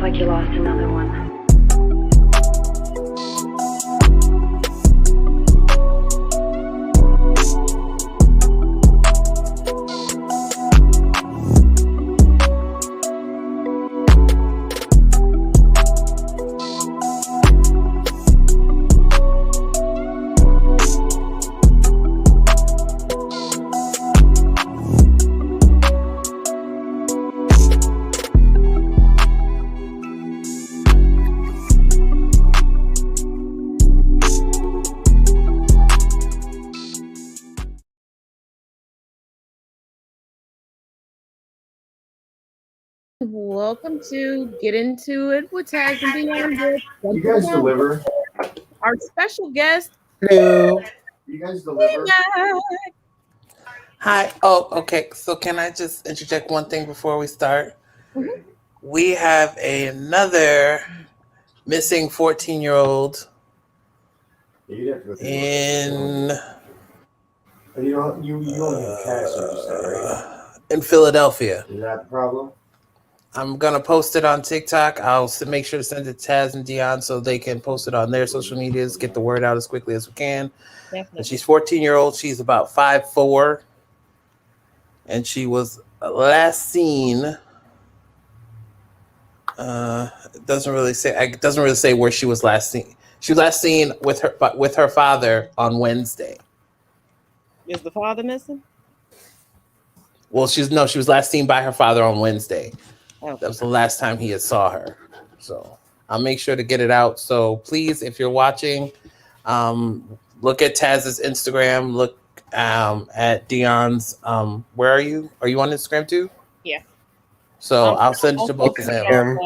like you lost another one. Welcome to Get Into It with Taz and Dion. You guys deliver? Our special guest. Hello. You guys deliver? Hi. Oh, okay. So can I just interject one thing before we start? Mm-hmm. We have another missing 14-year-old in You don't get cash, you said, right? in Philadelphia. Is that the problem? I'm gonna post it on TikTok. I'll make sure to send it to Taz and Dion so they can post it on their social medias, get the word out as quickly as we can. Definitely. She's 14-year-old. She's about 5'4", and she was last seen. It doesn't really say where she was last seen. She was last seen with her father on Wednesday. Is the father missing? Well, she was last seen by her father on Wednesday. Oh. That was the last time he had saw her. So I'll make sure to get it out. So please, if you're watching, look at Taz's Instagram. Look at Dion's. Where are you? Are you on Instagram too? Yeah. So I'll send it to both of them.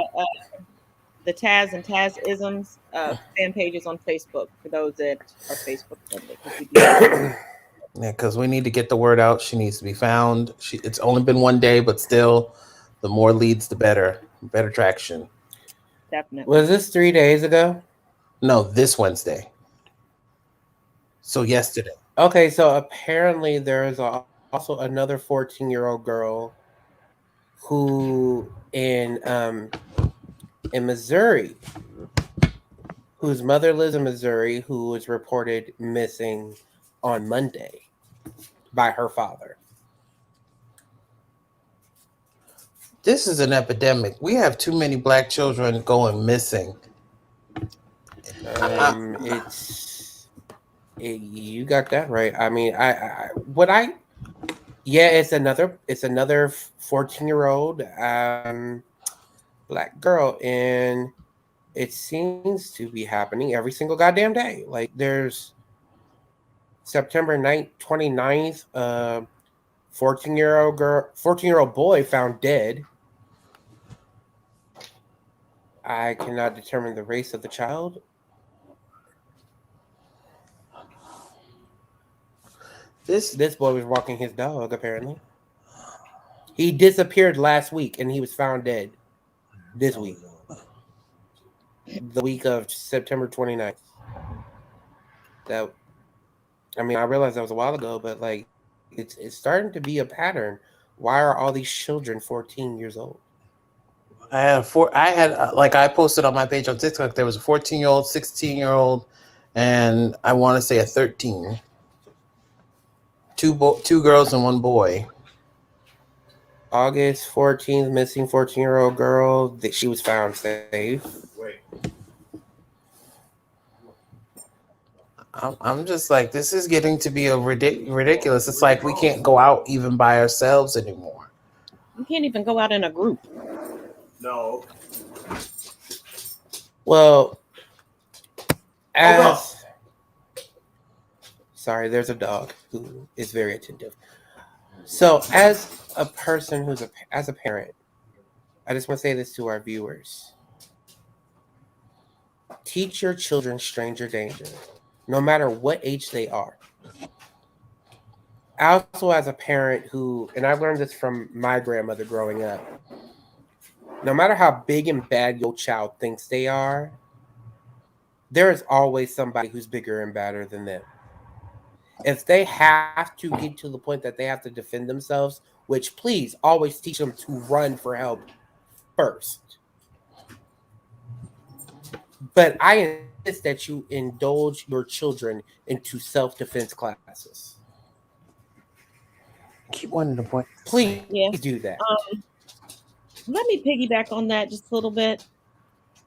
The Taz and Taz-isms fan pages on Facebook for those that are Facebook friendly. Yeah, because we need to get the word out. She needs to be found. It's only been one day, but still, the more leads, the better. Better traction. Definitely. Was this 3 days ago? No, this Wednesday. So yesterday. Okay, so apparently there is also another 14-year-old girl who in Missouri, whose mother lives in Missouri, who was reported missing on Monday by her father. This is an epidemic. We have too many black children going missing. You got that right. I mean, it's another 14-year-old black girl, and it seems to be happening every single goddamn day. Like there's September 29th, 14-year-old boy found dead. I cannot determine the race of the child. This boy was walking his dog, apparently. He disappeared last week, and he was found dead this week. The week of September 29th. I realized that was a while ago, but like it's starting to be a pattern. Why are all these children 14 years old? I posted on my page on TikTok, there was a 14-year-old, 16-year-old, and I want to say a 13. Two girls and one boy. August 14th, missing 14-year-old girl. That she was found safe. Wait. I'm just like, this is getting to be ridiculous. It's like we can't go out even by ourselves anymore. You can't even go out in a group. No. Well, sorry, there's a dog who is very attentive. So, as a person as a parent, I just want to say this to our viewers. Teach your children stranger danger, no matter what age they are. Also, as a parent and I've learned this from my grandmother growing up, no matter how big and bad your child thinks they are, there is always somebody who's bigger and badder than them. If they have to get to the point that they have to defend themselves, which please always teach them to run for help first. But I insist that you indulge your children into self-defense classes. Keep wanting to point this way. Please Yeah. do that. Let me piggyback on that just a little bit.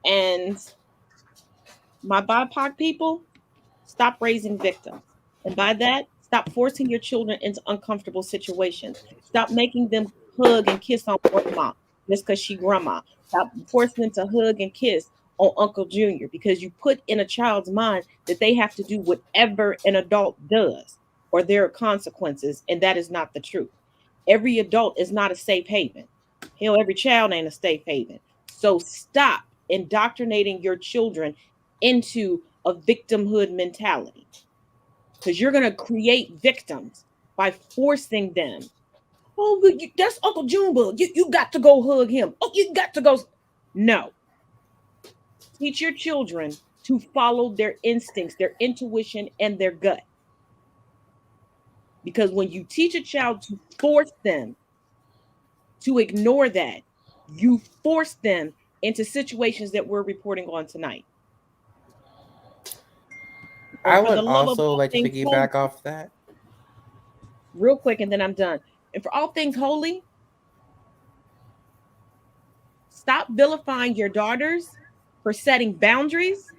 And my BIPOC people, stop raising victims. And by that, stop forcing your children into uncomfortable situations. Stop making them hug and kiss on grandma just because she grandma. Stop forcing them to hug and kiss on Uncle Junior because you put in a child's mind that they have to do whatever an adult does or there are consequences. And that is not the truth. Every adult is not a safe haven. Hell, every child ain't a safe haven. So stop indoctrinating your children into a victimhood mentality because you're going to create victims by forcing them. Oh, that's Uncle Junebug. You got to go hug him. Oh, you got to go. No. Teach your children to follow their instincts, their intuition, and their gut. Because when you teach a child to force them to ignore that, you force them into situations that we're reporting on tonight. And I for the would love of also all like to things holy, piggyback off that. real quick, and then I'm done. And for all things holy, stop vilifying your daughters for setting boundaries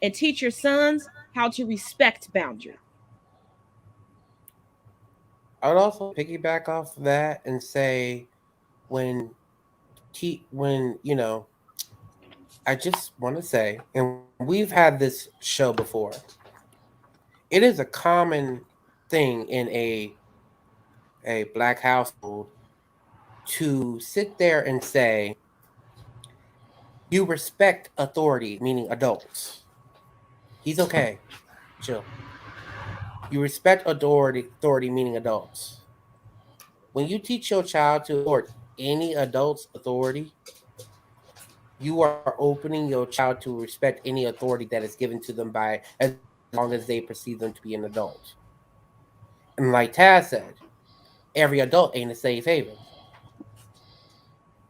and teach your sons how to respect boundaries. I would also piggyback off that and say when when I just want to say, and we've had this show before. It is a common thing in a black household to sit there and say you respect authority, meaning adults. He's okay, chill. You respect authority meaning adults. When you teach your child to support any adult's authority, you are opening your child to respect any authority that is given to them by as long as they perceive them to be an adult. And like Taz said, every adult ain't a safe haven.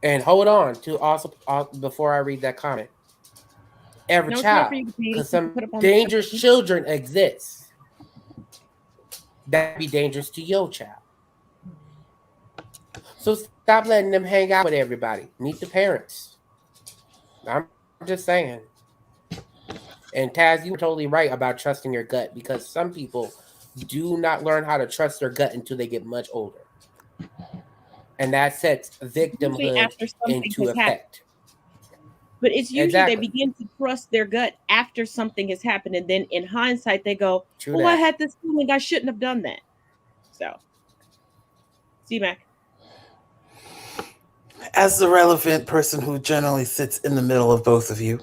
And hold on to also before I read that comment, every No, it's not for child, you to pay. because You can some put up on the dangerous screen. children exist that could be dangerous to your child. So stop letting them hang out with everybody. Meet the parents. I'm just saying. And Taz, you were totally right about trusting your gut because some people do not learn how to trust their gut until they get much older. And that sets Usually victimhood after something into has happened. effect. But it's usually they Exactly. begin to trust their gut after something has happened. And then in hindsight, they go, True oh, I that. had this feeling I shouldn't have done that. So, see, Mac. As the relevant person who generally sits in the middle of both of you.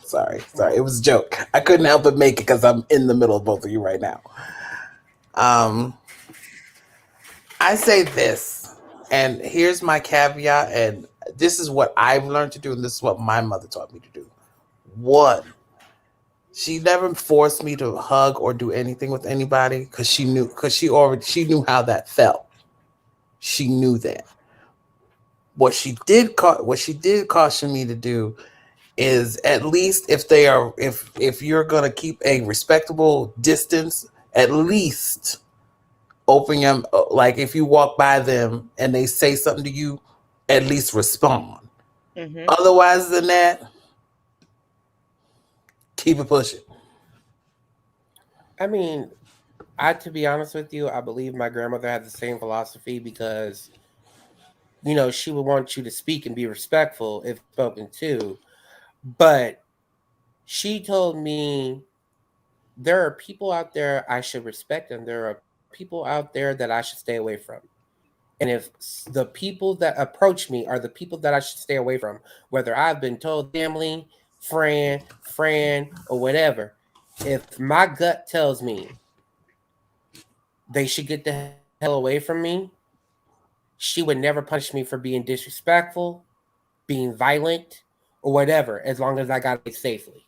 Sorry. It was a joke. I couldn't help but make it because I'm in the middle of both of you right now. Um, I say this, and here's my caveat, and this is what I've learned to do, and this is what my mother taught me to do. One, she never forced me to hug or do anything with anybody because she knew how that felt. She knew that. What she did caution me to do is at least if you're gonna keep a respectable distance, at least open them, like if you walk by them and they say something to you, at least respond. Mm-hmm. Otherwise than that, keep it pushing. I mean, I to be honest with you, I believe my grandmother had the same philosophy because she would want you to speak and be respectful if spoken to. But she told me there are people out there I should respect, and there are people out there that I should stay away from. And if the people that approach me are the people that I should stay away from, whether I've been told family, friend, or whatever, if my gut tells me they should get the hell away from me, she would never punish me for being disrespectful, being violent, or whatever, as long as I got away safely.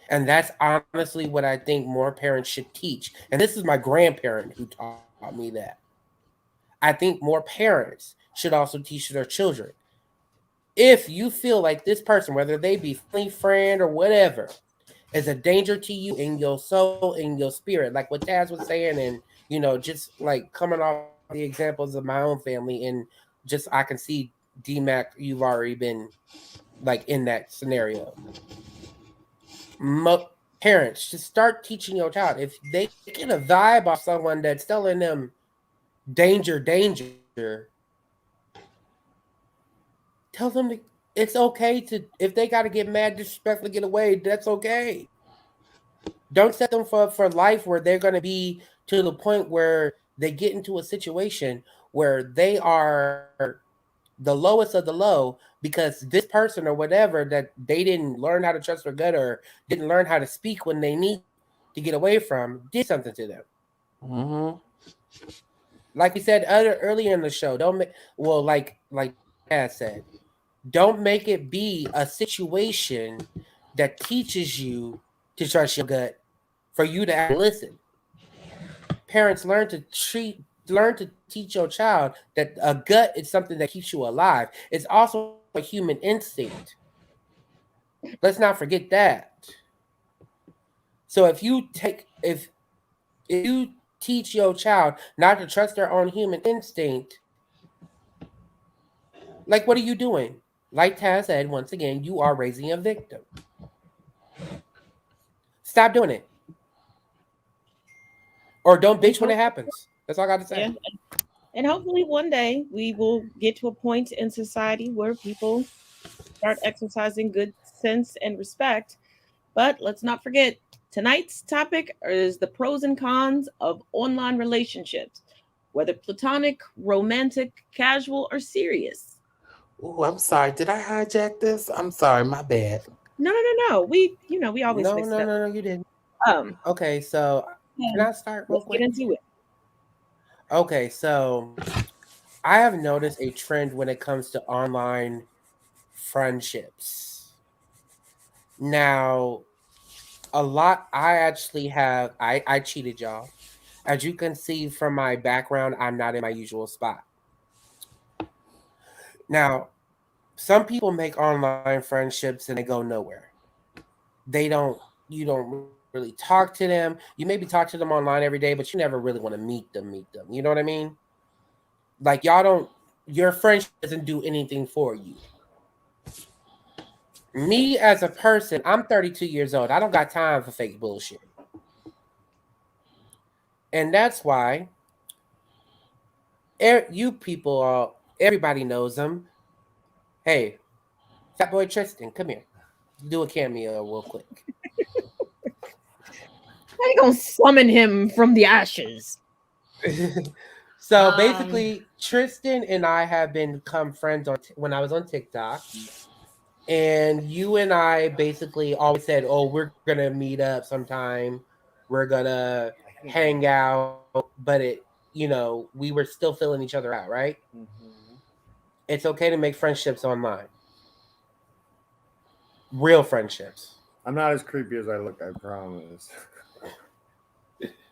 And that's honestly what I think more parents should teach. And this is my grandparent who taught me that. I think more parents should also teach their children. If you feel like this person, whether they be family, friend, or whatever, is a danger to you in your soul, in your spirit, like what Taz was saying, and just like coming off the examples of my own family, and just I can see DMAC, you've already been like in that scenario. Parents, just start teaching your child. If they get a vibe off someone that's telling them danger, danger, tell them it's okay to, if they got to get mad, disrespectfully get away. That's okay. Don't set them for life where they're going to be to the point where they get into a situation where they are the lowest of the low because this person or whatever that they didn't learn how to trust their gut or didn't learn how to speak when they need to get away from did something to them. Mm-hmm. Like we said earlier in the show, don't make, well, like Taz said, don't make it be a situation that teaches you to trust your gut for you to actually listen. Parents learn to teach your child that a gut is something that keeps you alive. It's also a human instinct. Let's not forget that. So if you teach your child not to trust their own human instinct, like what are you doing? Like Taz said, once again, you are raising a victim. Stop doing it. Or don't And bitch when it happens. That's all I got to say. yeah, and hopefully one day we will get to a point in society where people start exercising good sense and respect. But let's not forget, tonight's topic is the pros and cons of online relationships, whether platonic, romantic, casual, or serious. Oh, I'm sorry. Did I hijack this? I'm sorry. My bad. No, no, no, no. We always No, mix no, it up. no, no, you didn't. Um, Okay, so can and I start real let's get quick? into it. Okay, so I have noticed a trend when it comes to online friendships. Now, a lot I actually have I cheated, y'all. As you can see from my background, I'm not in my usual spot. Now, some people make online friendships and they go nowhere. They don't You don't really talk to them. You maybe talk to them online every day, but you never really want to meet them. You know what I mean? Like y'all don't your friendship doesn't do anything for you. Me as a person, I'm 32 years old. I don't got time for fake bullshit. And that's why you people are, everybody knows them. Hey, Fat Boy Tristan, come here. Do a cameo real quick. How you gonna summon him from the ashes? So Um, basically, Tristan and I have become friends when I was on TikTok. And you and I basically always said, "Oh, we're gonna meet up sometime. We're gonna hang out." But we were still filling each other out, right? Mm-hmm. It's okay to make friendships online, real friendships. I'm not as creepy as I look, I promise.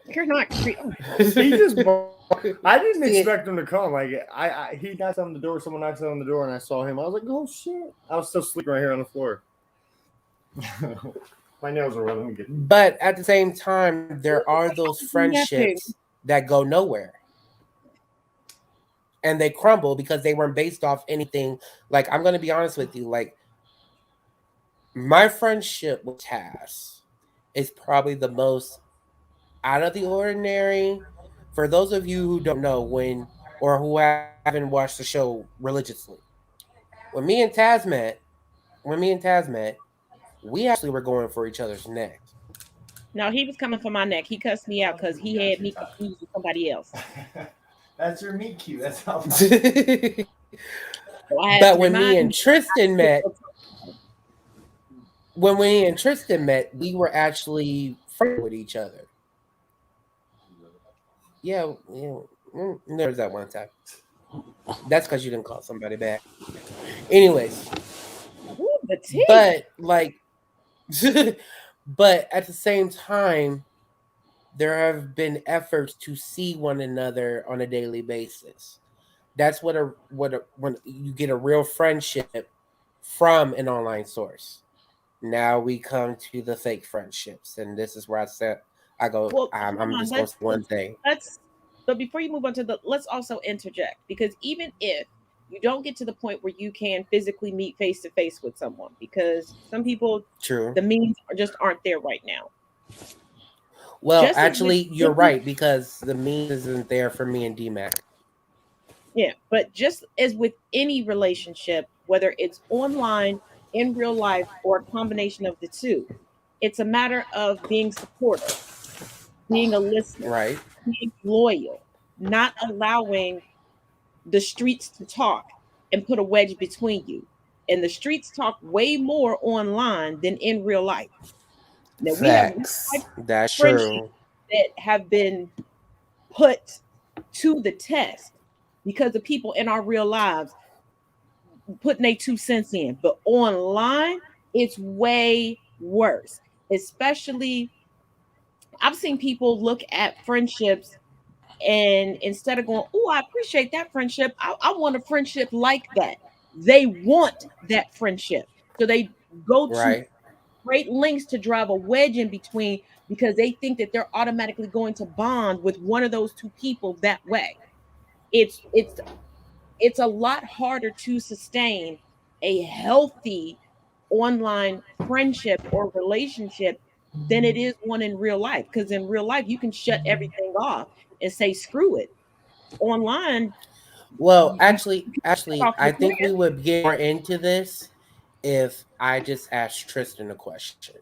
You're not He just I didn't See, expect him to come. Like he knocks on the door, someone knocks on the door, and I saw him. I was like, oh shit! I was still sleeping right here on the floor. My nails are wet. Let me get. but at the same time, there are those napping. friendships that go nowhere and they crumble because they weren't based off anything. Like I'm gonna be honest with you, like my friendship with Taz is probably the most out of the ordinary. For those of you who don't know or who haven't watched the show religiously, when me and Taz met, when me and Taz met, we actually were going for each other's necks. No, he was coming for my neck. He cussed me out because he had me confused with somebody else. That's your meet cute. That's how. So I had But to remind him. when me and Tristan met, we were actually friends with each other. Yeah, there's that one time. That's because you didn't call somebody back. Anyways, Ooh, the tea. but like, but at the same time, there have been efforts to see one another on a daily basis. That's when you get a real friendship from an online source. Now we come to the fake friendships, and this is where I go. Well, hold I'm on. just going to say one thing. Let's but before you move on to the let's also interject, because even if you don't get to the point where you can physically meet face to face with someone, because some people, True. the means just aren't there right now. Well, Just as with actually, you're any, right because the means isn't there for me and DMAC. yeah, but just as with any relationship, whether it's online, in real life, or a combination of the two, it's a matter of being supportive, being a listener, Right. being loyal, not allowing the streets to talk and put a wedge between you. And the streets talk way more online than in real life. Now we have real life Facts. That's friendships true. that have been put to the test because the people in our real lives putting their 2 cents in. But online, it's way worse. Especially, I've seen people look at friendships and instead of going, oh, I appreciate that friendship, I want a friendship like that. They want that friendship. So they go to Right. great lengths to drive a wedge in between because they think that they're automatically going to bond with one of those two people that way. It's a lot harder to sustain a healthy online friendship or relationship than it is one in real life. Because in real life, you can shut everything off and say screw it. Online, Well, you cut actually, off your I think we plan. would get more into this if I just asked Tristan a question.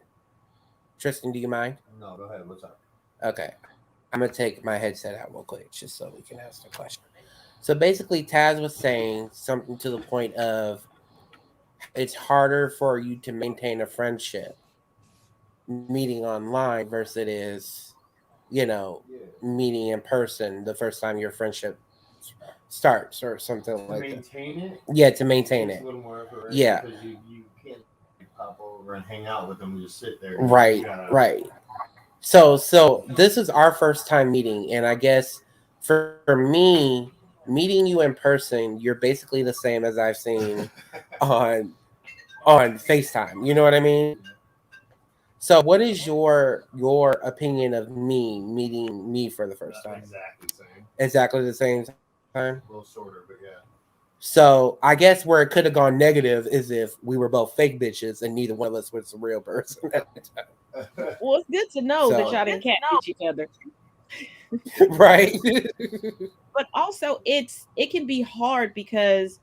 Tristan, do you mind? No, go ahead. What's up? Okay. I'm gonna take my headset out real quick just so we can ask the question. So basically, Taz was saying something to the point of it's harder for you to maintain a friendship meeting online versus it is, you know, meeting in person the first time your friendship starts or something To like that. maintain it, Yeah, to maintain takes it. a little more effort, right? Yeah. Because you can't pop over and hang out with them and just sit there. Right, You gotta, right. So this is our first time meeting, and I guess for me, meeting you in person, you're basically the same as I've seen on FaceTime. You know what I mean? So what is your opinion of me meeting me for the first time? exactly same. Exactly the same time. A little shorter, but yeah. So I guess where it could have gone negative is if we were both fake bitches and neither one of us was a real person at the time. Well, it's good to know that So y'all didn't catfish each other. right. But also it can be hard because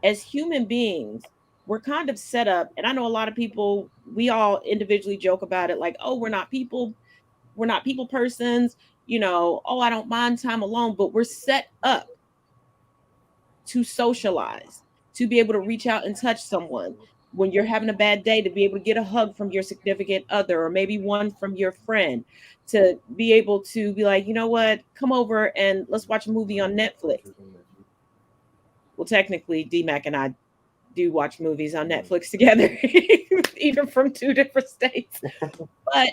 as human beings, we're kind of set up, and I know a lot of people, we all individually joke about it like, oh, we're not people persons, oh, I don't mind time alone, but we're set up to socialize, to be able to reach out and touch someone when you're having a bad day, to be able to get a hug from your significant other or maybe one from your friend, to be able to be like, you know what, come over and let's watch a movie on Netflix. Well, technically, DMAC and I do watch movies on Netflix together, even from two different states. But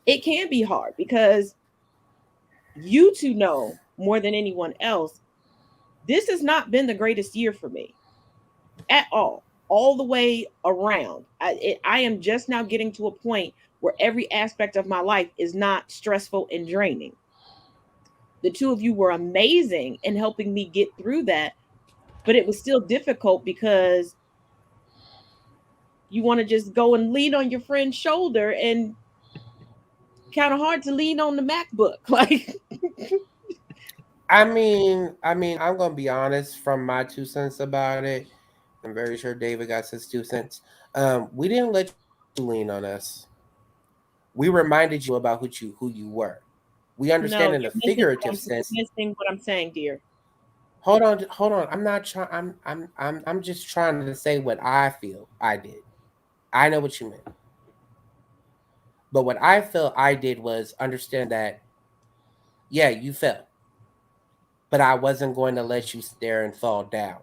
it can be hard because you two know more than anyone else. This has not been the greatest year for me at all the way around. I am just now getting to a point where every aspect of my life is not stressful and draining. The two of you were amazing in helping me get through that, but it was still difficult because you want to just go and lean on your friend's shoulder and kind of hard to lean on the MacBook. Like, I'm gonna be honest from my 2 cents about it. I'm very sure David got his 2 cents. We didn't let you lean on us. We reminded you about who you were. We no, understand in a figurative you're sense. missing what I'm saying, dear. Hold on. I'm not trying. I'm just trying to say what I feel I did. I know what you meant, but what I felt I did was understand that yeah, you fell, but I wasn't going to let you sit there and fall down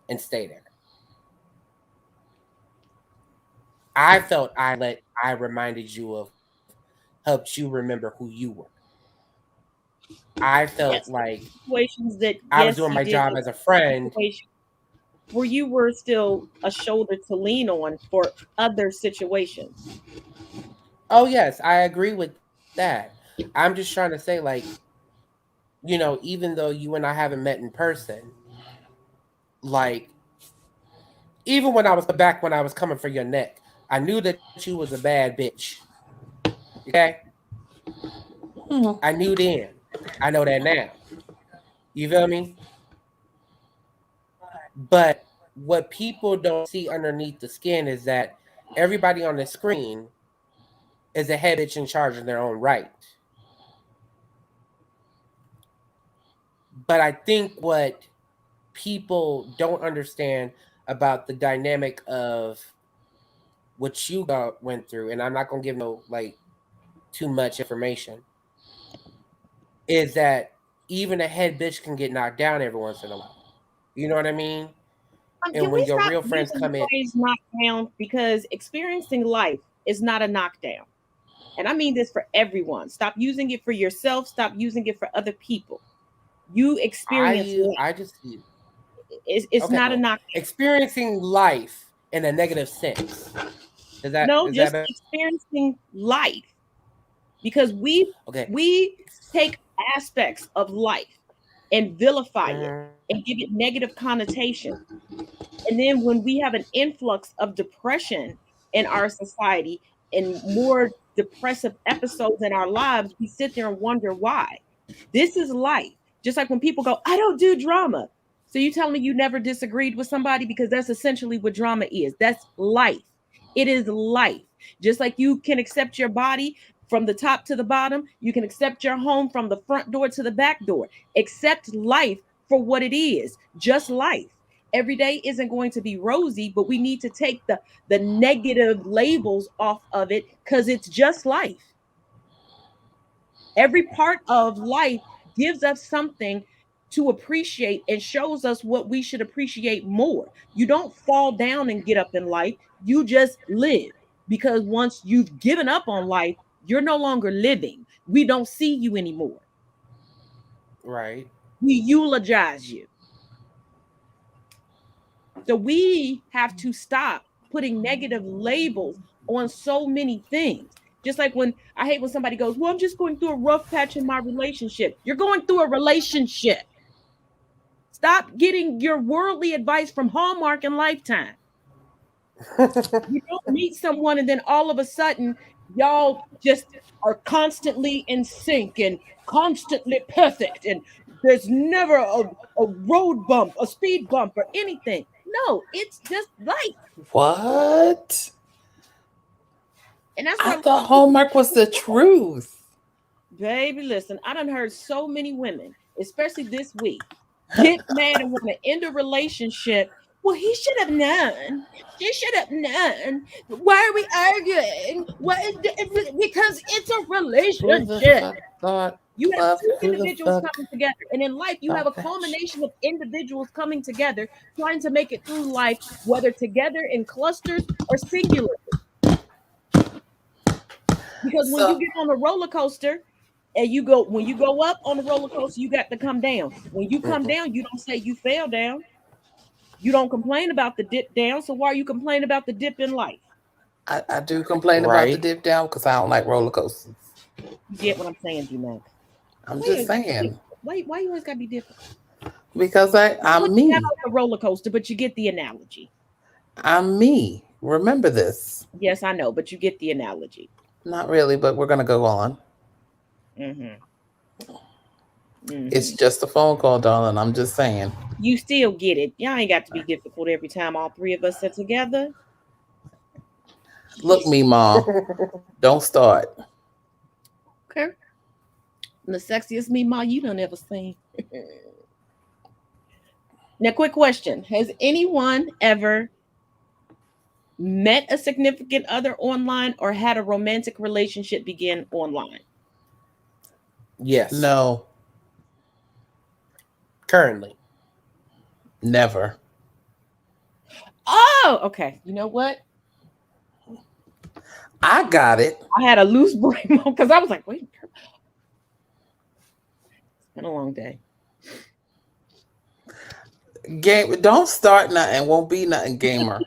and stay there. I reminded you of helped you remember who you were. I felt Yes, like situations that I was yes, doing you my did job the as a friend. situation. where you were still a shoulder to lean on for other situations. Oh yes, I agree with that. I'm just trying to say, like, even though you and I haven't met in person, like, even when I was coming for your neck, I knew that you was a bad bitch. Okay, Hmm. I knew then. I know that now. You feel me? But what people don't see underneath the skin is that everybody on the screen is a head bitch in charge in their own right. But I think what people don't understand about the dynamic of what you went through, and I'm not gonna give no like too much information, is that even a head bitch can get knocked down every once in a while. You know what I mean? Can And we when your stop real friends using the come in, phrase knockdown? Because experiencing life is not a knockdown. And I mean this for everyone. Stop using it for yourself. Stop using it for other people. You experience life. I just It's okay, not a well, knockdown. experiencing life in a negative sense. No, Is that just better? experiencing life. Because we Okay. we take aspects of life and vilify it Mhm. and give it negative connotation. And then when we have an influx of depression in our society and more depressive episodes in our lives, we sit there and wonder why. This is life. Just like when people go, I don't do drama. So you tell me you never disagreed with somebody, because that's essentially what drama is. That's life. It is life. Just like you can accept your body from the top to the bottom, you can accept your home from the front door to the back door. Accept life for what it is, just life. Every day isn't going to be rosy, but we need to take the negative labels off of it, because it's just life. Every part of life gives us something to appreciate and shows us what we should appreciate more. You don't fall down and get up in life, you just live. Because once you've given up on life, you're no longer living. We don't see you anymore. Right. We eulogize you. So we have to stop putting negative labels on so many things. Just like when I hate when somebody goes, well, I'm just going through a rough patch in my relationship. You're going through a relationship. Stop getting your worldly advice from Hallmark and Lifetime. You don't meet someone and then all of a sudden y'all just are constantly in sync and constantly perfect, and there's never a road bump, a speed bump, or anything. No, it's just life. What? And that's I what I'm thought Hallmark was the truth. baby, listen, I done heard so many women, especially this week, get mad and want to end a relationship. Well, he should have known. She should have known. Why are we arguing? What is because it's a Who the relationship. fuck thought You have love? two Who the individuals fuck coming together. And in life, you have a thought that shit? culmination of individuals coming together, trying to make it through life, whether together in clusters or singular. Because when you So get on a roller coaster, and you go when you go up on the roller coaster, you got to come down. When you come Mhm. down, you don't say you fell down. You don't complain about the dip down. So why are you complaining about the dip in life? I do complain about the Right. dip down because I don't like roller coasters. You get what I'm saying, D Max? I'm Why you just always gotta be saying different? Why you always gotta be different? because I I'm wouldn't have me. a roller coaster, but you get the analogy. I'm me. Remember this. Yes, I know, but you get the analogy. Not really, but we're gonna go on. Mm-hmm. It's Mm-hmm. just a phone call, darling. I'm just saying. You still get it. Y'all ain't got to be difficult every time all three of us are together. Look, me, ma. Don't start. Okay. The sexiest me ma you done ever seen. Now, quick question. Has anyone ever met a significant other online or had a romantic relationship begin online? Yes. No, Currently. never. Oh, okay. You know what? I got it. I had a loose brain because I was like, wait, it's been a long day. Game. Don't start nothing. Won't be nothing. Gamer.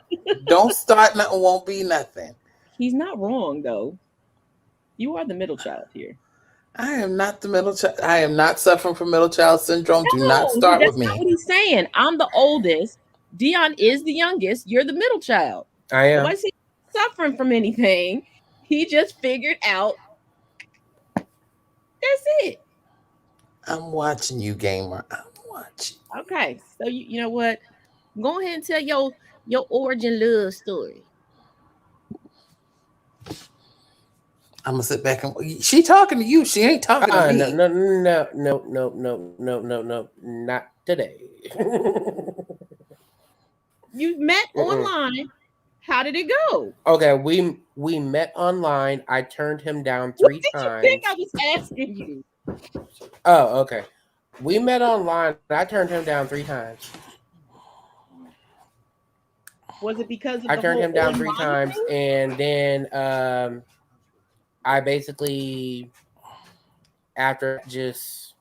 Don't start nothing. Won't be nothing. He's not wrong though. You are the middle child here. I am not the middle child. I am not suffering from middle child syndrome. Do not No, start with that's not me. what he's saying. I'm the oldest. Dion is the youngest. You're the middle child. I am. Nobody's suffering from anything. He just figured out. That's it. I'm watching you, gamer. I'm watching. Okay, so you know what? Go ahead and tell your origin love story. I'm gonna sit back and she talking to you. She ain't talking to me. No, not today. You met online. How did it go? Okay, we met online. I turned him down 3 What times. did you think I was asking you? Oh, okay. We met online. I turned him down 3 times. Was it because of I the turned whole him down 3 online times, thing? and then I basically after just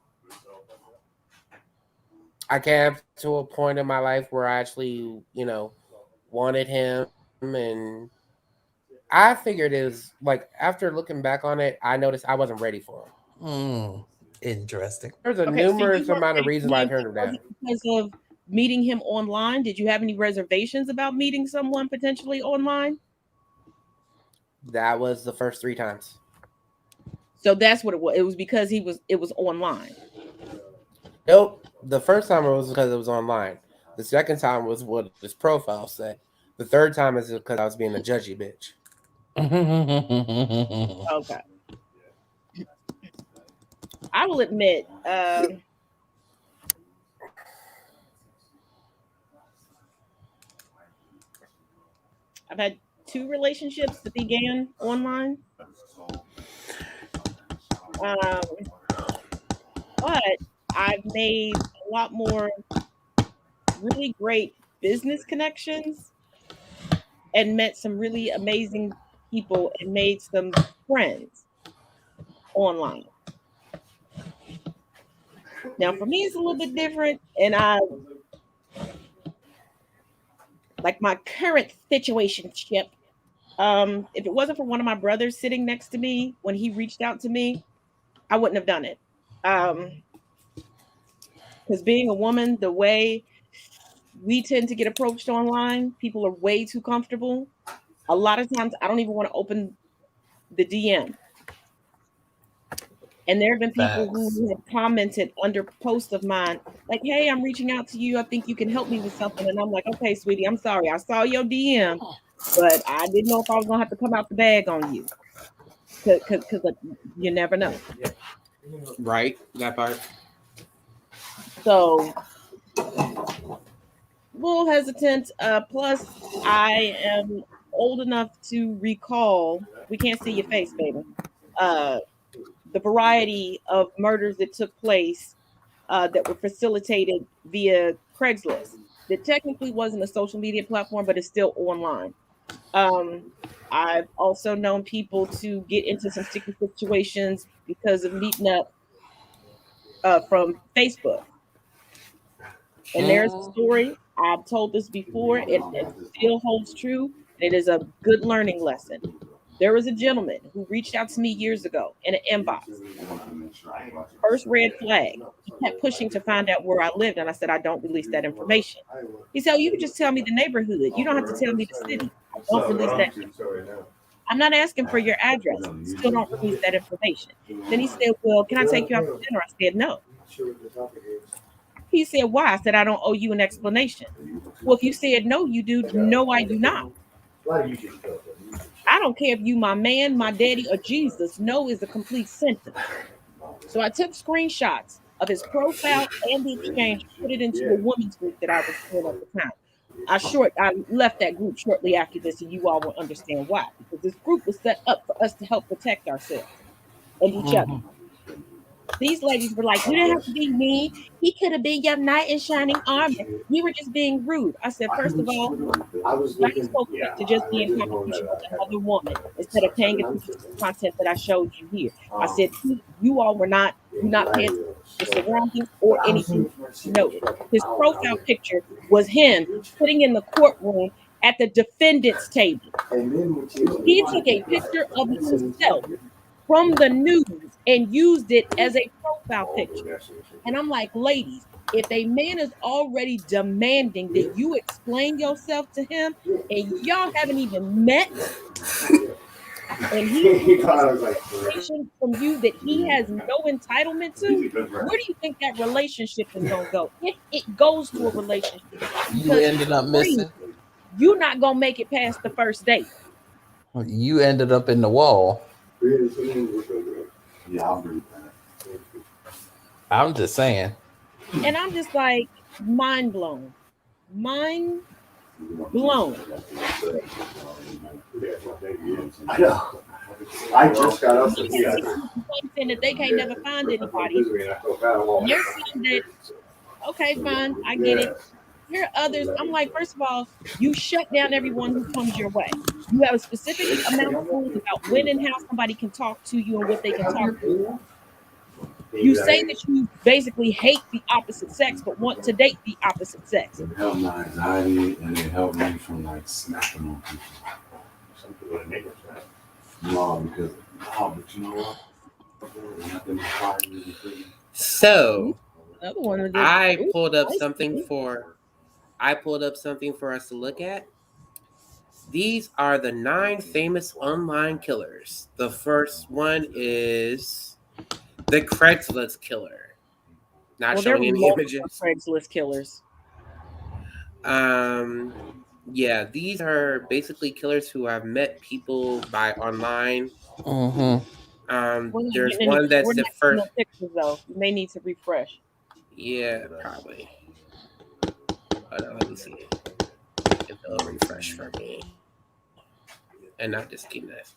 I came to a point in my life where I actually, wanted him, and I figured it was like after looking back on it, I noticed I wasn't ready for him. Interesting. There's a Okay, so numerous you weren't amount of ready reasons for why I him turned him down. because of meeting him online. Did you have any reservations about meeting someone potentially online? That was the first 3 times. So that's what it was. It was because it was online. Nope. The first time it was because it was online. The second time was what his profile said. The third time is because I was being a judgy bitch. Okay. I will admit, I've had 2 relationships that began online. But I've made a lot more really great business connections and met some really amazing people and made some friends online. Now, for me, it's a little bit different, and I like my current situation ship. If it wasn't for one of my brothers sitting next to me when he reached out to me, I wouldn't have done it. Because being a woman, the way we tend to get approached online, people are way too comfortable. A lot of times, I don't even want to open the DM. And there have been people who have commented under posts of mine, like, "Hey, I'm reaching out to you. I think you can help me with something." And I'm like, "Okay, sweetie, I'm sorry. I saw your DM, but I didn't know if I was gonna have to come out the bag on you, because you never know." Right, that part. So, a little hesitant. Plus, I am old enough to recall. We can't see your face, baby. The variety of murders that took place that were facilitated via Craigslist. That technically wasn't a social media platform, but it's still online. I've also known people to get into some sticky situations because of meeting up from Facebook. And there's a story. I've told this before. It still holds true. It is a good learning lesson. There was a gentleman who reached out to me years ago in an inbox. First red flag. He kept pushing to find out where I lived, and I said, "I don't release that information." He said, "Oh, you can just tell me the neighborhood. You don't have to tell me the city. I don't release that. I'm not asking for your address. Still don't release that information." Then he said, "Well, can I take you out to dinner?" I said, "No." He said, "Why?" I said, "I don't owe you an explanation." "Well, if you said no, you do." "No, I do not. I don't care if you my man, my daddy, or Jesus. No is a complete sentence." So I took screenshots of his profile and the exchange, put it into a women's group that I was in at the time. I left that group shortly after this, and you all will understand why. Because this group was set up for us to help protect ourselves and each other. These ladies were like, "You didn't have to be mean. He could have been your knight in shining armor. You were just being rude." I said, "First of all, why are you so quick to just be in competition with another woman instead of paying attention to the content that I showed you here?" I said, "You all were not, you're not paying attention the surroundings, or anything noted. His profile picture was him sitting in the courtroom at the defendant's table. He took a picture of himself from the news and used it as a profile picture. And I'm like, ladies, if a man is already demanding that you explain yourself to him and y'all haven't even met, and he information from you that he has no entitlement to, where do you think that relationship is going to go? If it goes to a relationship, You ended up missing. you're not going to make it past the first date. You ended up in the wall. I'm just saying. And I'm just like, mind blown. Mind blown. I know. I just got up to see saying that they can't never find anybody. You're saying that, okay, fine, I get it. Here are others. I'm like, first of all, you shut down everyone who comes your way. You have a specific amount of rules about when and how somebody can talk to you and what they can talk to you. You say that you basically hate the opposite sex, but want to date the opposite sex. It helped my anxiety and it helped me from like snapping on people. some people that make it. No, because but you know what? Nothing required me to do. So Another one of I pulled up something for us to look at. These are the 9 famous online killers. The first one is the Craigslist killer. Not showing any images. Craigslist killers. Yeah, these are basically killers who have met people by online. There's one that's the first. Pictures, though. You may need to refresh. Yeah, probably. Hold on, let me see if it'll refresh for me. And not just keep that.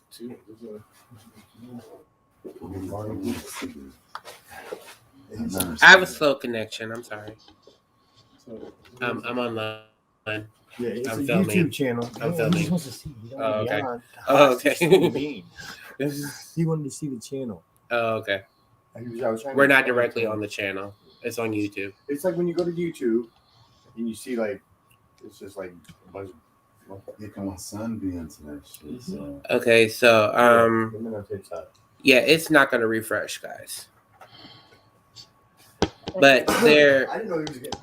I have a slow connection. I'm sorry. I'm online. Yeah, it's I'm a filming. YouTube channel. I'm filming. He wants to see. Oh, okay. Oh, okay. He wanted to see the channel. Oh, okay. We're not directly on the channel. It's on YouTube. It's like when you go to YouTube and you see like it's just like a bunch of. Yeah, can my son be into that shit? So. Okay, so yeah, it's not gonna refresh, guys. But there. I didn't know he was getting.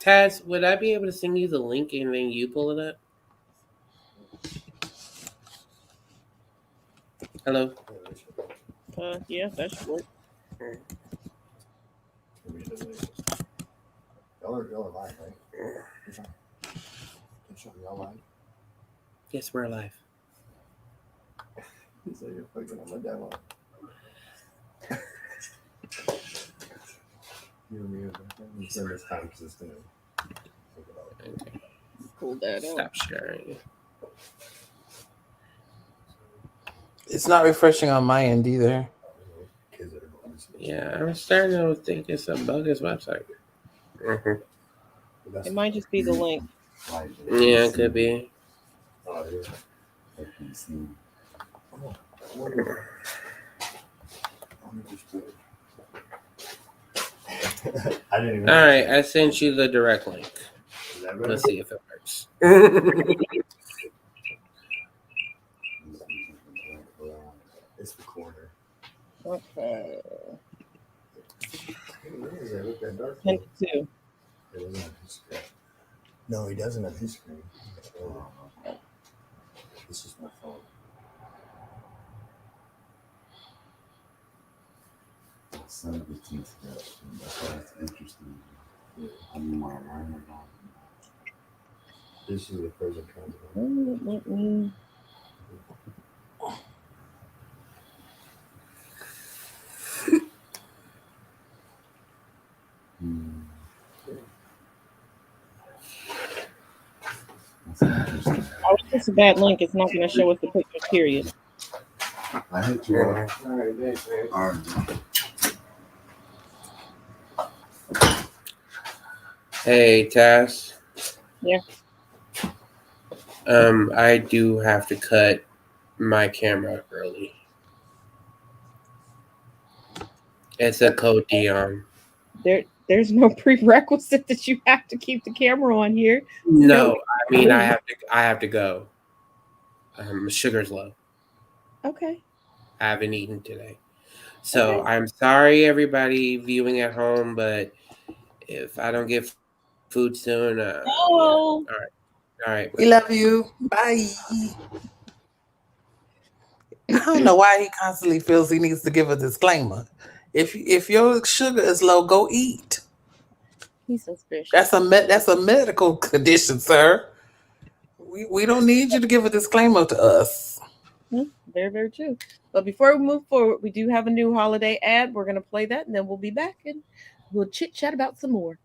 Taz, would I be able to send you the link and then you pull it up? Hello. Yeah, that should work. Y'all are live, right? Y'all live? Yes, we're live. So you're fucking on my demo. You spend this time consistent. Okay. Pull that up. Stop sharing. It's not refreshing on my end either. Yeah, I'm starting to think it's a bogus website. It might just be the link. Yeah, it could be. I didn't even. All right, I sent you the direct link. Let's see if it works. It's the corner. Okay. Him too. No, he doesn't have his screen. This is my phone. Son of a teeth. That's why it's interesting. I mean, my learning about it. This is the pros and cons. That's interesting. Oh, it's just a bad link. It's not going to show us the picture, period. I hit you up. All right, thanks, man. All right. Hey, Taz. Yeah. I do have to cut my camera early. It's a code, Dion. There's no prerequisite that you have to keep the camera on here. No, I mean I have to go. Sugar's low. Okay. I haven't eaten today. So I'm sorry, everybody viewing at home, but if I don't get food soon, Oh. All right. We love you. Bye. I don't know why he constantly feels he needs to give a disclaimer. If your sugar is low, go eat. He's suspicious. That's a medical condition, sir. We don't need you to give a disclaimer to us. Very, very true. But before we move forward, we do have a new holiday ad. We're going to play that, and then we'll be back and we'll chit chat about some more.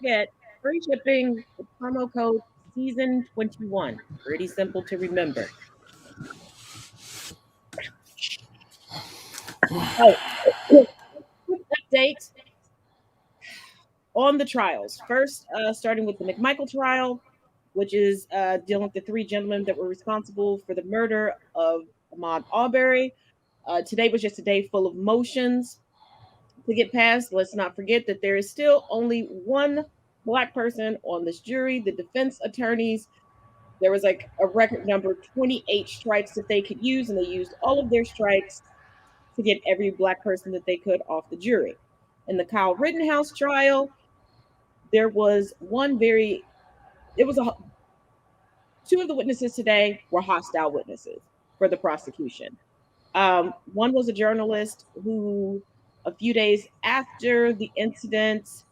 Forget free shipping with promo code season21. Pretty simple to remember. Oh, quick update on the trials. First, starting with the McMichael trial, which is dealing with the three gentlemen that were responsible for the murder of Ahmaud Arbery. Today was just a day full of motions to get past. Let's not forget that there is still only one Black person on this jury. The defense attorneys, there was like a record number 28 strikes that they could use, and they used all of their strikes to get every Black person that they could off the jury. In the Kyle Rittenhouse trial, there was two of the witnesses today were hostile witnesses for the prosecution. One was a journalist who, a few days after the incident,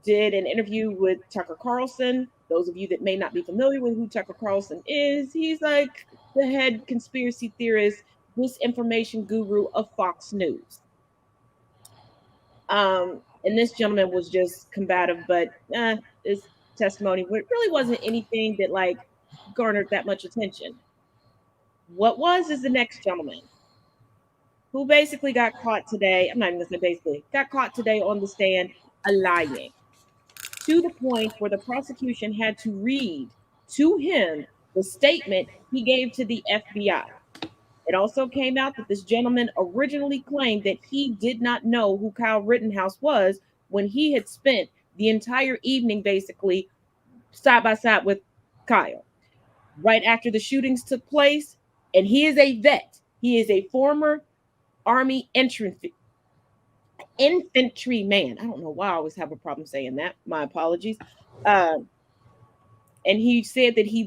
did an interview with Tucker Carlson. Those of you that may not be familiar with who Tucker Carlson is, he's like the head conspiracy theorist, disinformation guru of Fox News. And this gentleman was just combative, but his testimony really wasn't anything that like garnered that much attention. What is the next gentleman who basically got caught today. I'm not even going to say basically, got caught today on the stand lying to the point where the prosecution had to read to him the statement he gave to the FBI. It also came out that this gentleman originally claimed that he did not know who Kyle Rittenhouse was when he had spent the entire evening basically side by side with Kyle right after the shootings took place. And he is a vet. He is a former Army infantryman. I don't know why I always have a problem saying that. My apologies. And he said that he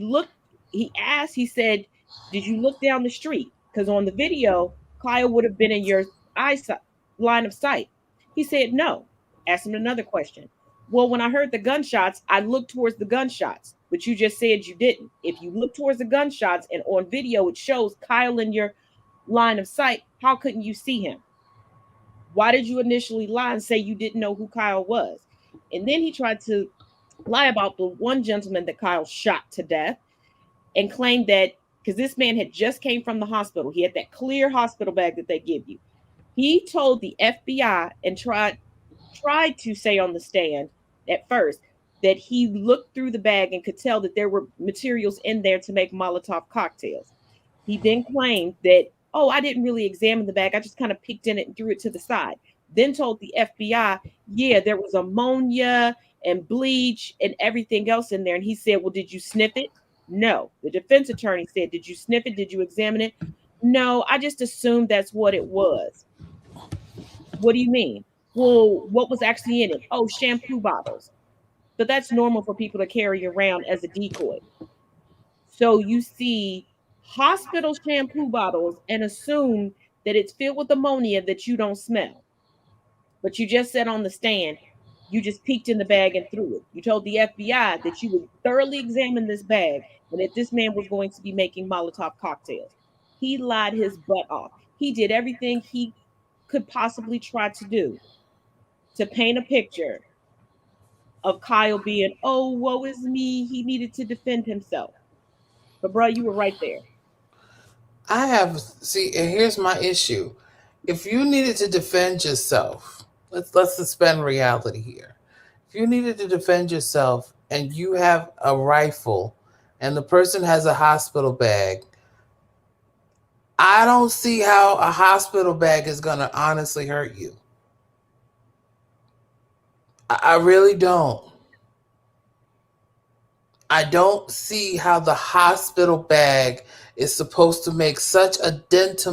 said, did you look down the street? Because on the video, Kyle would have been in your line of sight. He said, no. Asked him another question. Well, when I heard the gunshots, I looked towards the gunshots, but you just said you didn't. If you look towards the gunshots and on video, it shows Kyle in your line of sight, how couldn't you see him? Why did you initially lie and say you didn't know who Kyle was? And then he tried to lie about the one gentleman that Kyle shot to death and claimed that because this man had just came from the hospital, he had that clear hospital bag that they give you. He told the FBI and tried to say on the stand at first that he looked through the bag and could tell that there were materials in there to make Molotov cocktails. He then claimed that, oh, I didn't really examine the bag. I just kind of peeked in it and threw it to the side. Then told the FBI, yeah, there was ammonia and bleach and everything else in there. And he said, well, did you sniff it? No. The defense attorney said, did you sniff it? Did you examine it? No, I just assumed that's what it was. What do you mean? Well, what was actually in it? Oh, shampoo bottles. But that's normal for people to carry around as a decoy. So you see hospital shampoo bottles and assume that it's filled with ammonia that you don't smell. But you just said on the stand, you just peeked in the bag and threw it. You told the FBI that you would thoroughly examine this bag and that this man was going to be making Molotov cocktails. He lied his butt off. He did everything he could possibly try to do to paint a picture of Kyle being, oh, woe is me. He needed to defend himself. But, bro, you were right there. And here's my issue. If you needed to defend yourself, let's suspend reality here. If you needed to defend yourself and you have a rifle and the person has a hospital bag, I don't see how a hospital bag is going to honestly hurt you. I really don't. I don't see how the hospital bag is supposed to make such a dent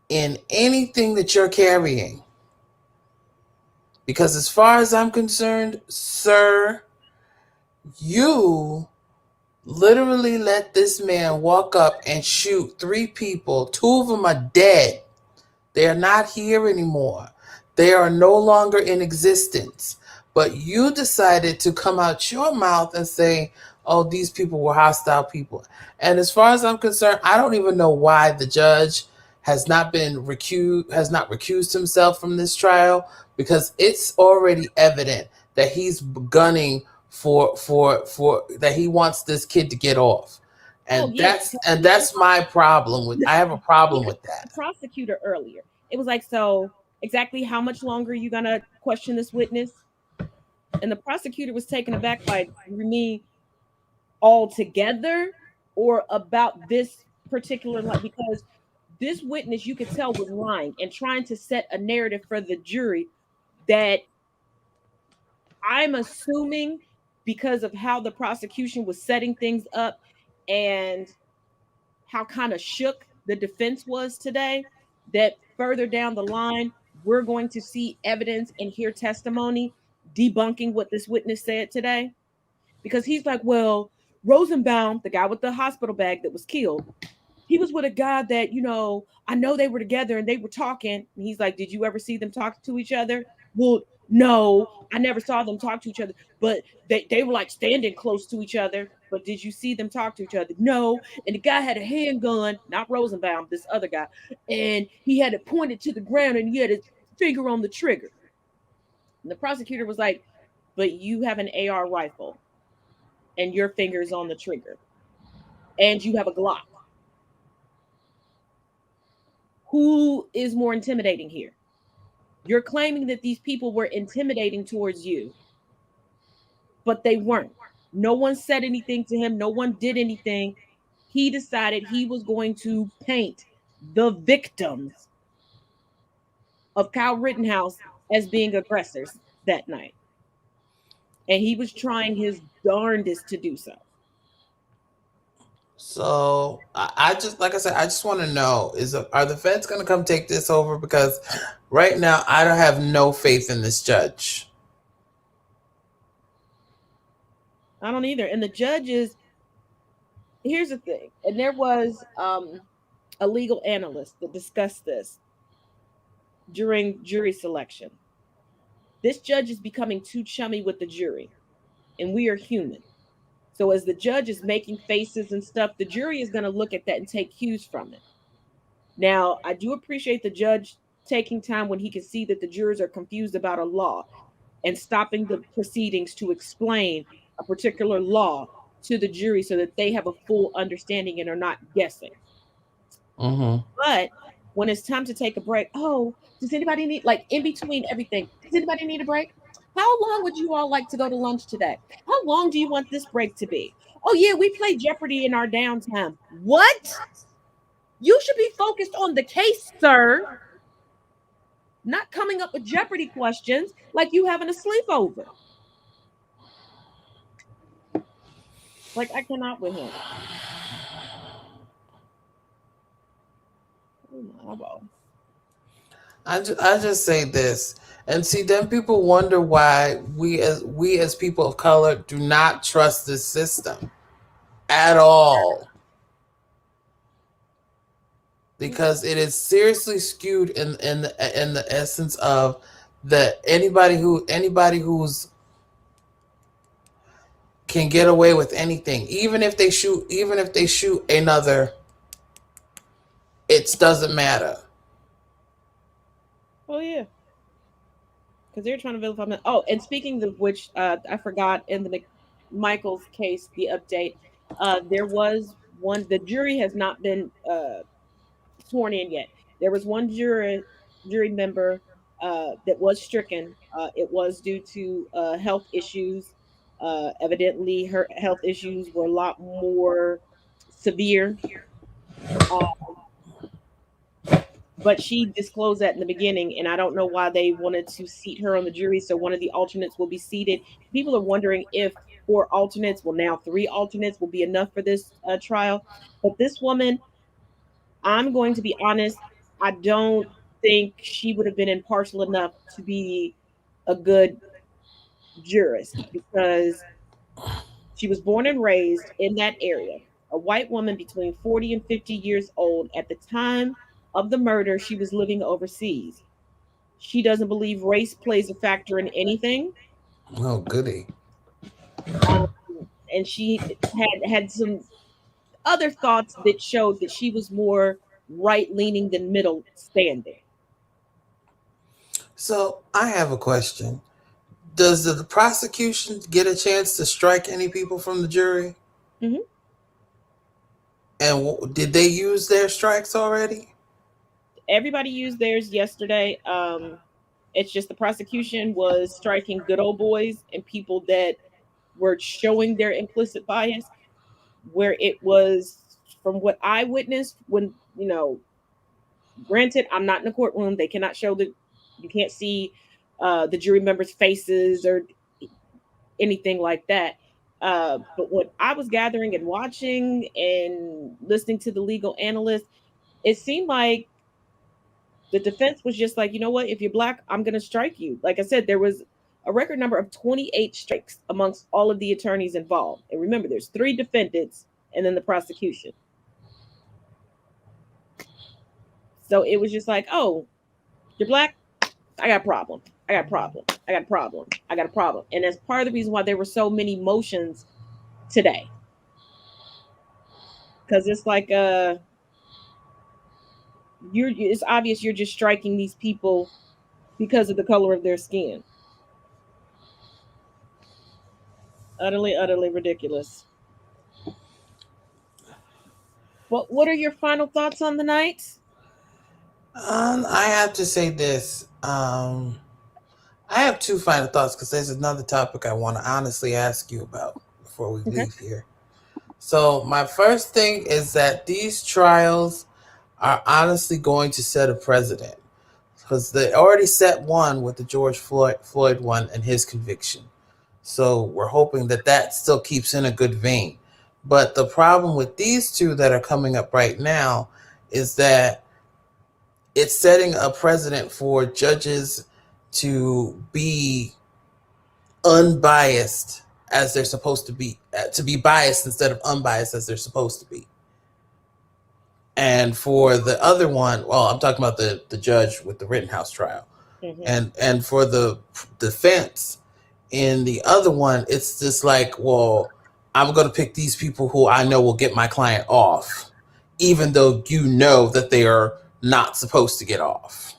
in anything that you're carrying. Because as far as I'm concerned, sir, you literally let this man walk up and shoot 3 people. 2 of them are dead. They are not here anymore. They are no longer in existence. But you decided to come out your mouth and say, oh, these people were hostile people. And as far as I'm concerned, I don't even know why the judge has not recused himself from this trial, because it's already evident that he's gunning for that he wants this kid to get off. And that's my problem I have a problem with that. The prosecutor earlier, it was like, so exactly how much longer are you gonna question this witness? And the prosecutor was taken aback by me altogether or about this particular line, because this witness, you could tell, was lying and trying to set a narrative for the jury that I'm assuming, because of how the prosecution was setting things up and how kind of shook the defense was today, that further down the line, we're going to see evidence and hear testimony debunking what this witness said today. Because he's like, well, Rosenbaum, the guy with the hospital bag that was killed, he was with a guy that, I know they were together and they were talking. And he's like, did you ever see them talk to each other? Well, no, I never saw them talk to each other, but they were like standing close to each other. But did you see them talk to each other? No. And the guy had a handgun, not Rosenbaum, this other guy, and he had it pointed to the ground and he had his finger on the trigger. And the prosecutor was like, but you have an AR rifle and your finger's on the trigger and you have a Glock. Who is more intimidating here? You're claiming that these people were intimidating towards you, but they weren't. No one said anything to him. No one did anything. He decided he was going to paint the victims of Kyle Rittenhouse as being aggressors that night. And he was trying his darndest to do so. So I just, like I said, I just want to know, are the feds going to come take this over? Because right now I don't have no faith in this judge. I don't either. And the judges, here's the thing, and there was a legal analyst that discussed this during jury selection. This judge is becoming too chummy with the jury, and we are human. So as the judge is making faces and stuff, the jury is going to look at that and take cues from it. Now, I do appreciate the judge taking time when he can see that the jurors are confused about a law and stopping the proceedings to explain a particular law to the jury so that they have a full understanding and are not guessing. Mm-hmm. But when it's time to take a break, oh, does anybody need, like in between everything, does anybody need a break? How long would you all like to go to lunch today? How long do you want this break to be? Oh, yeah, we play Jeopardy in our downtime. What? You should be focused on the case, sir. Not coming up with Jeopardy questions like you having a sleepover. Like, I cannot with him. I just say this, and see, then people wonder why we as people of color do not trust this system at all. because it is seriously skewed in the essence of that anybody who's can get away with anything, even if they shoot another, it doesn't matter. Oh yeah, because they're trying to vilify me. Oh, and speaking of which, I forgot in the Michael's case, the update. There was one. The jury has not been sworn in yet. There was one jury member that was stricken. It was due to health issues. Evidently, her health issues were a lot more severe. Uh, but she disclosed that in the beginning, and I don't know why they wanted to seat her on the jury. So one of the alternates will be seated. People are wondering if four alternates, well, now three alternates will be enough for this trial. But this woman, I'm going to be honest, I don't think she would have been impartial enough to be a good jurist because she was born and raised in that area. A white woman between 40 and 50 years old. At the time of the murder, she was living overseas. She doesn't believe race plays a factor in anything. Oh, goody. Um, and she had some other thoughts that showed that she was more right leaning than middle standing. So I have a question. Does the prosecution get a chance to strike any people from the jury? Mhm. And did they use their strikes already? Everybody used theirs yesterday. It's just the prosecution was striking good old boys and people that were showing their implicit bias, where it was, from what I witnessed, when, granted, I'm not in the courtroom, they cannot show you can't see the jury members' faces or anything like that. But what I was gathering and watching and listening to the legal analyst, it seemed like the defense was just like, you know what, if you're black, I'm going to strike you. Like I said, there was a record number of 28 strikes amongst all of the attorneys involved. And remember, there's three defendants and then the prosecution. So it was just like, oh, you're black, I got a problem. I got a problem. I got a problem. I got a problem. And that's part of the reason why there were so many motions today. Because it's like it's obvious you're just striking these people because of the color of their skin. Utterly, utterly ridiculous. What are your final thoughts on the night? I have to say this. I have two final thoughts because there's another topic I want to honestly ask you about before we Okay. leave here. So my first thing is that these trials are honestly going to set a precedent because they already set one with the George Floyd one and his conviction. So we're hoping that that still keeps in a good vein. But the problem with these two that are coming up right now is that it's setting a precedent for judges to be unbiased as they're supposed to be biased instead of unbiased as they're supposed to be. And for the other one, well, I'm talking about the judge with the Rittenhouse trial. Mm-hmm. And for the defense in the other one, it's just like, well, I'm going to pick these people who I know will get my client off, even though you know that they are not supposed to get off.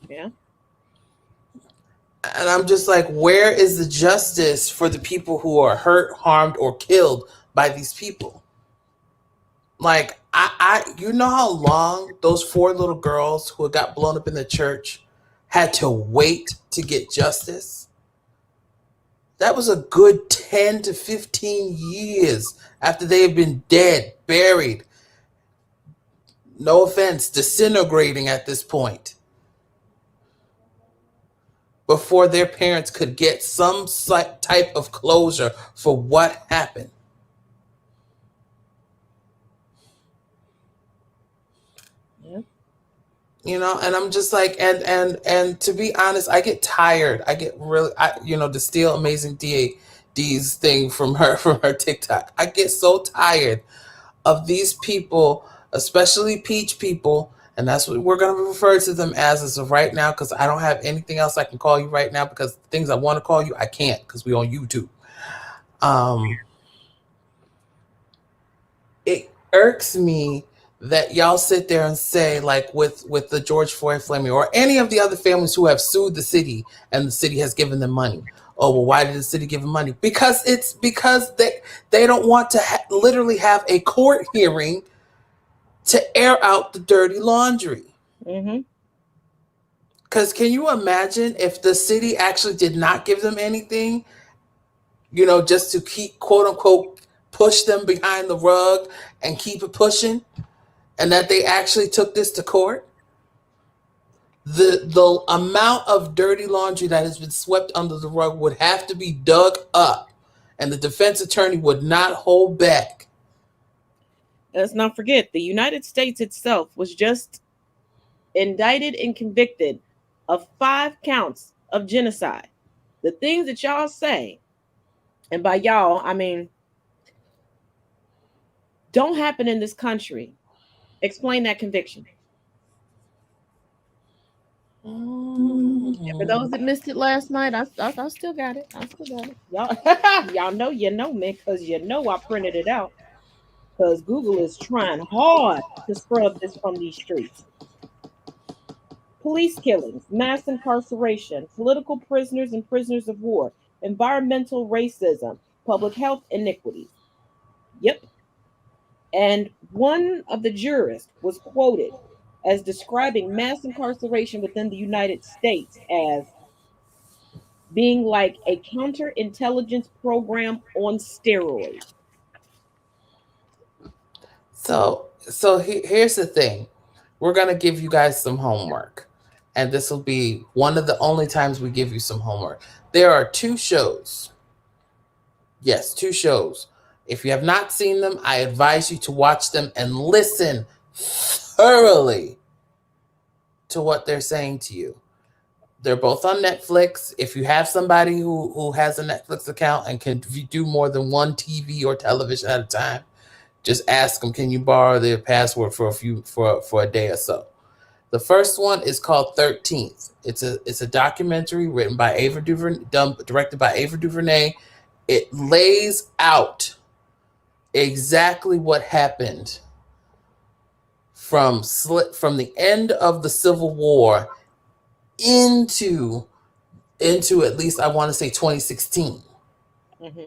Yeah. And I'm just like, where is the justice for the people who are hurt, harmed, or killed by these people? Like, you know how long those four little girls who got blown up in the church had to wait to get justice? That was a good 10 to 15 years after they had been dead, buried, no offense, disintegrating at this point, before their parents could get some type of closure for what happened. Yeah. And I'm just like, and to be honest, I get tired. I get really, the Steal Amazing D's thing from her TikTok. I get so tired of these people, especially peach people, and that's what we're going to refer to them as of right now, because I don't have anything else I can call you right now, because things I want to call you, I can't, because we're on YouTube. It irks me that y'all sit there and say, like with the George Floyd family or any of the other families who have sued the city and the city has given them money. Oh, well, why did the city give them money? Because they don't want to literally have a court hearing to air out the dirty laundry. Mm-hmm. Because can you imagine if the city actually did not give them anything, just to keep, quote unquote, push them behind the rug and keep it pushing, and that they actually took this to court? The amount of dirty laundry that has been swept under the rug would have to be dug up, and the defense attorney would not hold back. Let's not forget, the United States itself was just indicted and convicted of 5 counts of genocide. The things that y'all say, and by y'all, I mean, don't happen in this country. Explain that conviction. For those that missed it last night, I still got it. I still got it. Y'all know me, because I printed it out. Because Google is trying hard to scrub this from these streets. Police killings, mass incarceration, political prisoners and prisoners of war, environmental racism, public health iniquities. Yep. And one of the jurists was quoted as describing mass incarceration within the United States as being like a counterintelligence program on steroids. So here's the thing. We're going to give you guys some homework. And this will be one of the only times we give you some homework. There are 2 shows. Yes, 2 shows. If you have not seen them, I advise you to watch them and listen thoroughly to what they're saying to you. They're both on Netflix. If you have somebody who has a Netflix account and can do more than one TV or television at a time, just ask them, can you borrow their password for a day or so? The first one is called 13th. It's a documentary written by directed by Ava DuVernay. It lays out exactly what happened from the end of the Civil War into at least, I want to say, 2016. Mm-hmm.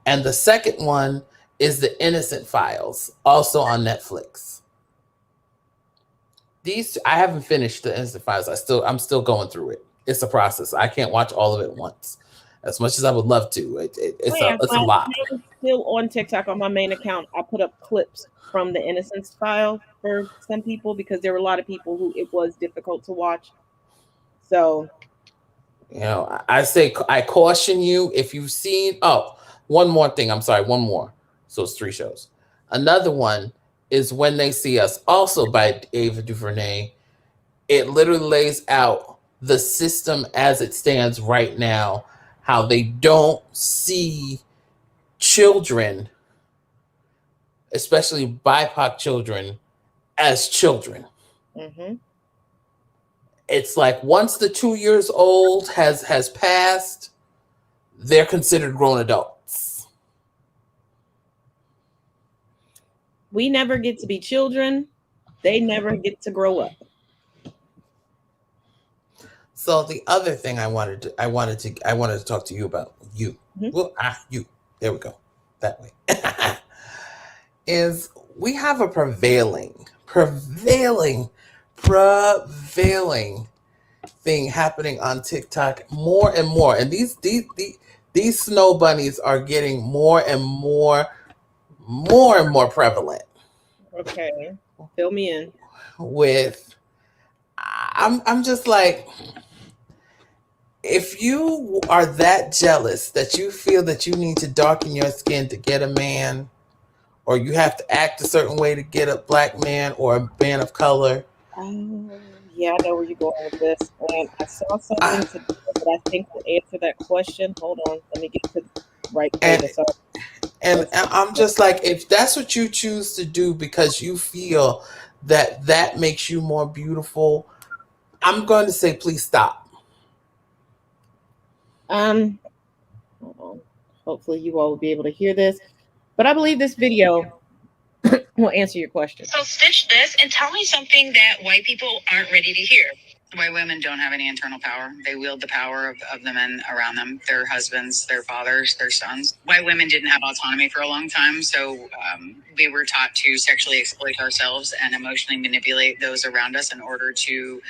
And the second one is The Innocent Files, also on Netflix. These, I haven't finished The Innocent Files. I'm still going through it. It's a process. I can't watch all of it at once, as much as I would love to. It's a lot. I'm still on TikTok on my main account. I put up clips from The Innocence File for some people, because there were a lot of people who it was difficult to watch. So, I caution you, if you've seen. Oh, one more thing. I'm sorry, one more. So it's 3 shows. Another one is When They See Us, also by Ava DuVernay. It literally lays out the system as it stands right now, how they don't see children, especially BIPOC children, as children. mm-hmm. It's like once the 2 years old has passed, they're considered grown adults. We never get to be children. They never get to grow up. So the other thing I wanted to talk to you about, you. Mm-hmm. Well, you. There we go. That way. Is we have a prevailing thing happening on TikTok more and more, and these snow bunnies are getting more and more prevalent. Okay, fill me in. I'm just like, if you are that jealous that you feel that you need to darken your skin to get a man, or you have to act a certain way to get a black man or a man of color. Yeah, I know where you're going with this. And I saw something today that I think will answer that question. Hold on, let me get to the right data. And I'm just like, if that's what you choose to do because you feel that that makes you more beautiful, I'm going to say, please stop. Um, hold on. Hopefully you all will be able to hear this. But I believe this video will answer your question. So stitch this and tell me something that white people aren't ready to hear. White women don't have any internal power. They wield the power of the men around them, their husbands, their fathers, their sons. White women didn't have autonomy for a long time, so we were taught to sexually exploit ourselves and emotionally manipulate those around us in order to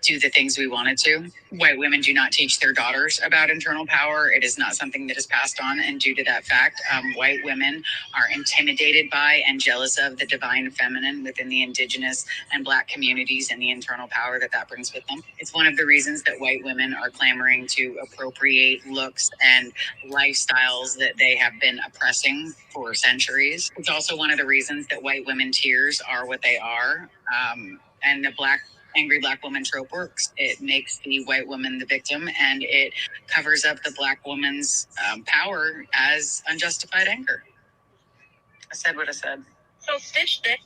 do the things we wanted to. White women do not teach their daughters about internal power. It is not something that is passed on. And due to that fact, white women are intimidated by and jealous of the divine feminine within the indigenous and Black communities and the internal power that that brings with them. It's one of the reasons that white women are clamoring to appropriate looks and lifestyles that they have been oppressing for centuries. It's also one of the reasons that white women tears are what they are. And the angry Black woman trope works. It makes the white woman the victim, and it covers up the Black woman's power as unjustified anger. I said what I said. So stitch this.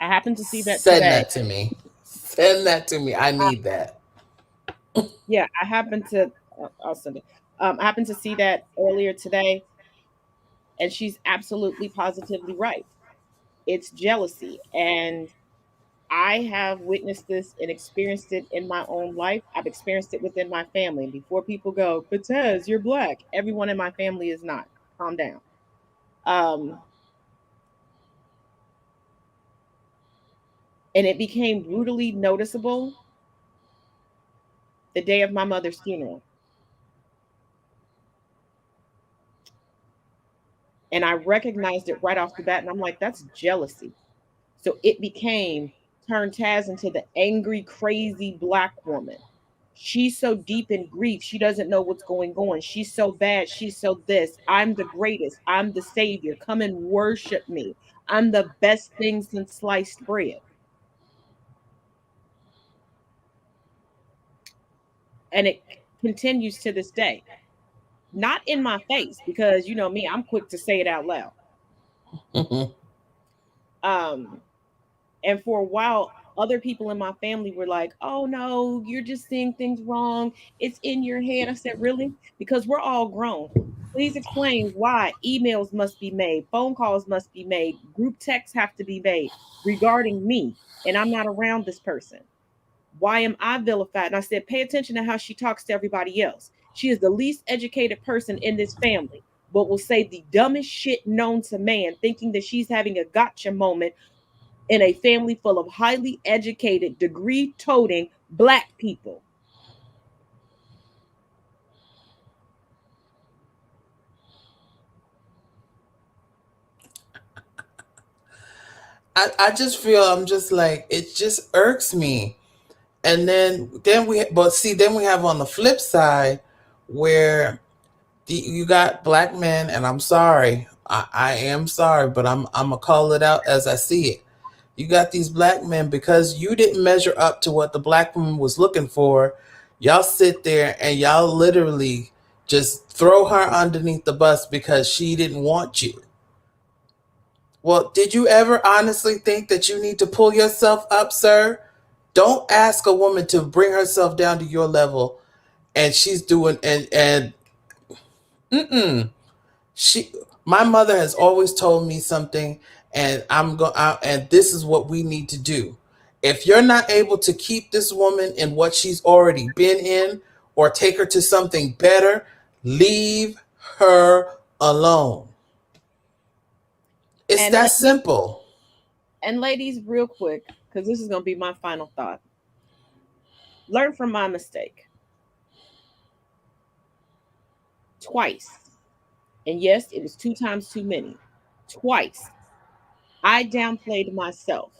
I happened to see that Send today. that to me. Send that to me. I need that. Yeah, I happened to. I'll send it. I happened to see that earlier today, and she's absolutely positively right. It's jealousy, and I have witnessed this and experienced it in my own life. I've experienced it within my family. And before people go, but Taz, you're Black. Everyone in my family is not. Calm down. Um, and it became brutally noticeable the day of my mother's funeral. And I recognized it right off the bat. And I'm like, that's jealousy. So it became turned Taz into the angry, crazy Black woman. She's so deep in grief, she doesn't know what's going on. She's so bad. She's so this. I'm the greatest. I'm the savior. Come and worship me. I'm the best thing since sliced bread. And it continues to this day. Not in my face, because you know me, I'm quick to say it out loud. Um, and for a while, other people in my family were like, oh no, you're just seeing things wrong. It's in your head. I said, really? Because we're all grown. Please explain why emails must be made, phone calls must be made, group texts have to be made regarding me, and I'm not around this person. Why am I vilified? And I said, pay attention to how she talks to everybody else. She is the least educated person in this family, but will say the dumbest shit known to man, thinking that she's having a gotcha moment in a family full of highly educated, degree toting Black people. I just feel, I'm just like, it just irks me. And then we, but see, then we have on the flip side where you got Black men, and I'm sorry, I am sorry, but I'm gonna call it out as I see it. You got these Black men, because you didn't measure up to what the Black woman was looking for. Y'all sit there and y'all literally just throw her underneath the bus because she didn't want you. Well, did you ever honestly think that you need to pull yourself up, sir? Don't ask a woman to bring herself down to your level, and she's doing and mm-mm. She, my mother has always told me something, and and this is what we need to do. If you're not able to keep this woman in what she's already been in, or take her to something better, leave her alone. It's And that simple. ladies, real quick, because this is going to be my final thought. Learn from my mistake. Twice. And yes, it was 2 times too many. Twice. I downplayed myself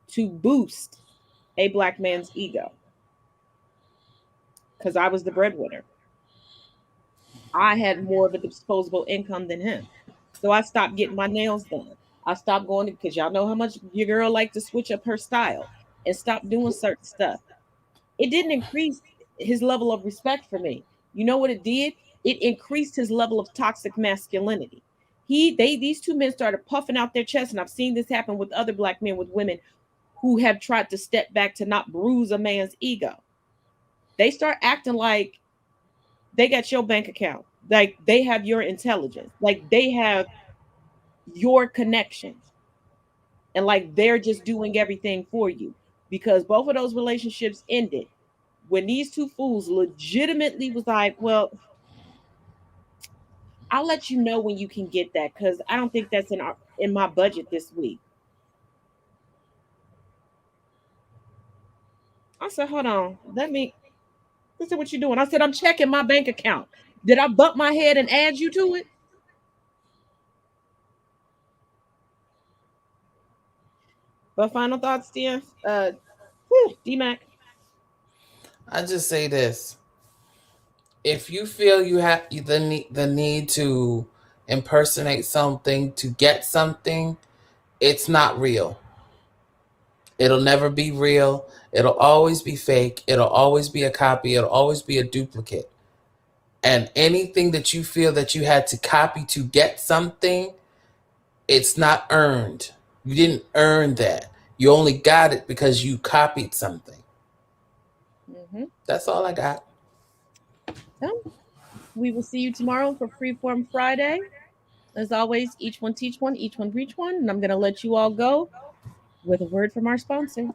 to boost a Black man's ego because I was the breadwinner. I had more of a disposable income than him. So I stopped getting my nails done. I stopped going to, because y'all know how much your girl liked to switch up her style, and stop doing certain stuff. It didn't increase his level of respect for me. You know what it did? it increased his level of toxic masculinity. These two men started puffing out their chests, and I've seen this happen with other black men with women who have tried to step back to not bruise a man's ego. They start acting like they got your bank account, like they have your intelligence, like they have your connections, and like they're just doing everything for you. Because both of those relationships ended when these two fools legitimately was like, well, I'll let you know when you can get that because I don't think that's in my budget this week. I said, hold on, I said, what you doing? I said, I'm checking my bank account. Did I bump my head and add you to it? But final thoughts, dear. D-Mac. I just say this: if you feel you have the need to impersonate something to get something, it's not real. It'll never be real. It'll always be fake. It'll always be a copy. It'll always be a duplicate. And anything that you feel that you had to copy to get something, it's not earned. You didn't earn that. You only got it because you copied something. Mm-hmm. That's all I got. So, we will see you tomorrow for Freeform Friday. As always, each one teach one, each one reach one. And I'm going to let you all go with a word from our sponsor.